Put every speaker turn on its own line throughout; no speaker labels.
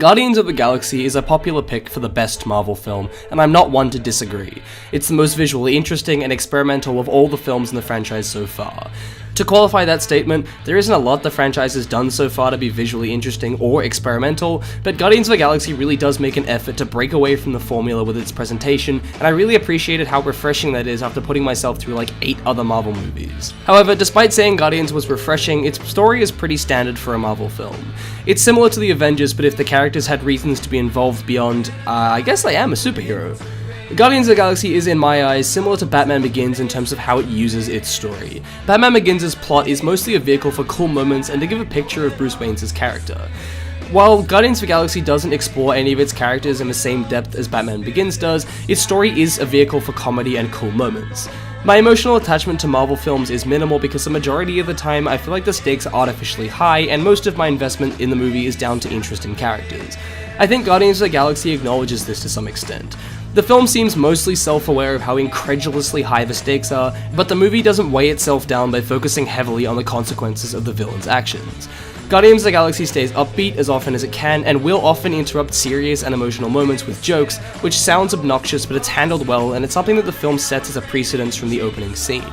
Guardians of the Galaxy is a popular pick for the best Marvel film, and I'm not one to disagree. It's the most visually interesting and experimental of all the films in the franchise so far. To qualify that statement, there isn't a lot the franchise has done so far to be visually interesting or experimental, but Guardians of the Galaxy really does make an effort to break away from the formula with its presentation, and I really appreciated how refreshing that is after putting myself through like 8 other Marvel movies. However, despite saying Guardians was refreshing, its story is pretty standard for a Marvel film. It's similar to the Avengers, but if the characters had reasons to be involved beyond, I guess I am a superhero. Guardians of the Galaxy is, in my eyes, similar to Batman Begins in terms of how it uses its story. Batman Begins' plot is mostly a vehicle for cool moments and to give a picture of Bruce Wayne's character. While Guardians of the Galaxy doesn't explore any of its characters in the same depth as Batman Begins does, its story is a vehicle for comedy and cool moments. My emotional attachment to Marvel films is minimal because the majority of the time I feel like the stakes are artificially high and most of my investment in the movie is down to interest in characters. I think Guardians of the Galaxy acknowledges this to some extent. The film seems mostly self-aware of how incredulously high the stakes are, but the movie doesn't weigh itself down by focusing heavily on the consequences of the villain's actions. Guardians of the Galaxy stays upbeat as often as it can, and will often interrupt serious and emotional moments with jokes, which sounds obnoxious but it's handled well, and it's something that the film sets as a precedence from the opening scene.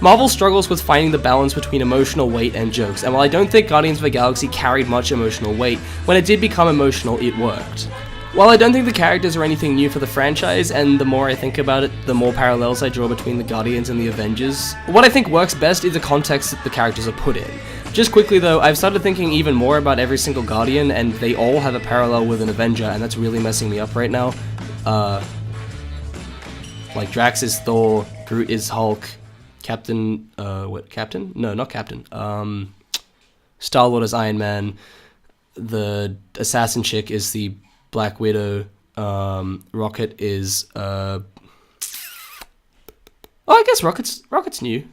Marvel struggles with finding the balance between emotional weight and jokes, and while I don't think Guardians of the Galaxy carried much emotional weight, when it did become emotional, it worked. While I don't think the characters are anything new for the franchise, and the more I think about it, the more parallels I draw between the Guardians and the Avengers, what I think works best is the context that the characters are put in. Just quickly though, I've started thinking even more about every single Guardian, and they all have a parallel with an Avenger, and that's really messing me up right now. Like Drax is Thor, Groot is Hulk, Captain? No, not Captain. Star-Lord is Iron Man, the assassin chick is the Black Widow, Rocket is, I guess Rocket's new.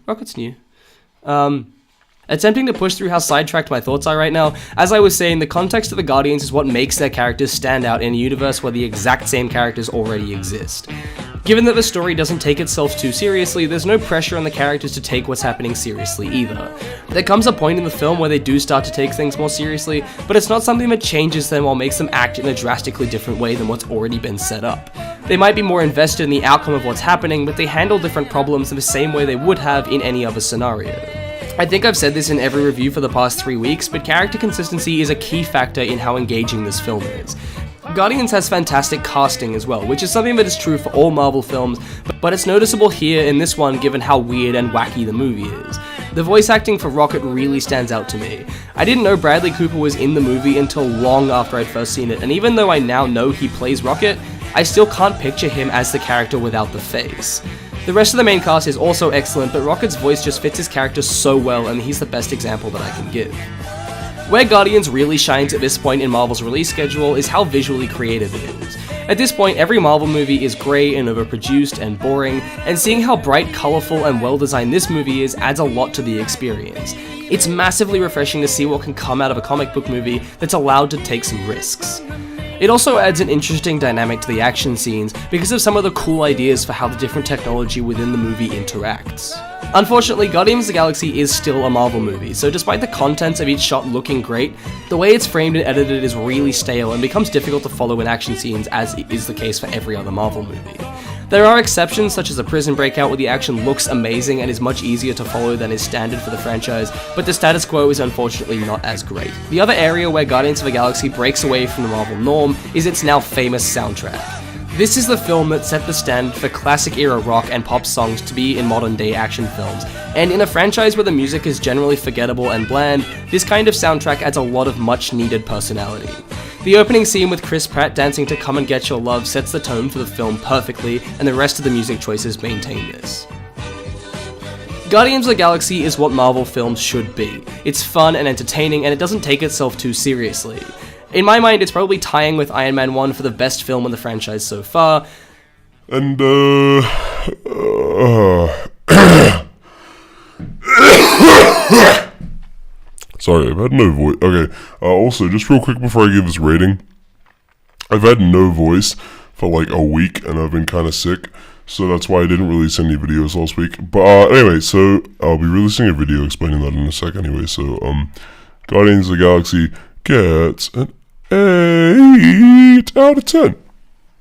Attempting to push through how sidetracked my thoughts are right now, as I was saying, the context of the Guardians is what makes their characters stand out in a universe where the exact same characters already exist. Given that the story doesn't take itself too seriously, there's no pressure on the characters to take what's happening seriously either. There comes a point in the film where they do start to take things more seriously, but it's not something that changes them or makes them act in a drastically different way than what's already been set up. They might be more invested in the outcome of what's happening, but they handle different problems in the same way they would have in any other scenario. I think I've said this in every review for the past 3 weeks, but character consistency is a key factor in how engaging this film is. Guardians has fantastic casting as well, which is something that is true for all Marvel films, but it's noticeable here in this one given how weird and wacky the movie is. The voice acting for Rocket really stands out to me. I didn't know Bradley Cooper was in the movie until long after I'd first seen it, and even though I now know he plays Rocket, I still can't picture him as the character without the face. The rest of the main cast is also excellent, but Rocket's voice just fits his character so well, and he's the best example that I can give. Where Guardians really shines at this point in Marvel's release schedule is how visually creative it is. At this point, every Marvel movie is grey and overproduced and boring, and seeing how bright, colourful, and well-designed this movie is adds a lot to the experience. It's massively refreshing to see what can come out of a comic book movie that's allowed to take some risks. It also adds an interesting dynamic to the action scenes because of some of the cool ideas for how the different technology within the movie interacts. Unfortunately, Guardians of the Galaxy is still a Marvel movie, so despite the contents of each shot looking great, the way it's framed and edited is really stale and becomes difficult to follow in action scenes, as is the case for every other Marvel movie. There are exceptions, such as a prison breakout where the action looks amazing and is much easier to follow than is standard for the franchise, but the status quo is unfortunately not as great. The other area where Guardians of the Galaxy breaks away from the Marvel norm is its now famous soundtrack. This is the film that set the standard for classic era rock and pop songs to be in modern day action films, and in a franchise where the music is generally forgettable and bland, this kind of soundtrack adds a lot of much needed personality. The opening scene with Chris Pratt dancing to Come and Get Your Love sets the tone for the film perfectly, and the rest of the music choices maintain this. Guardians of the Galaxy is what Marvel films should be. It's fun and entertaining, and it doesn't take itself too seriously. In my mind, it's probably tying with Iron Man 1 for the best film in the franchise so far.
And, sorry, I've had no voice. Okay, also, just real quick before I give this rating, I've had no voice for like a week, and I've been kind of sick, so that's why I didn't release any videos last week. But, anyway, so I'll be releasing a video explaining that in a sec anyway, so, Guardians of the Galaxy gets an A. out of 10.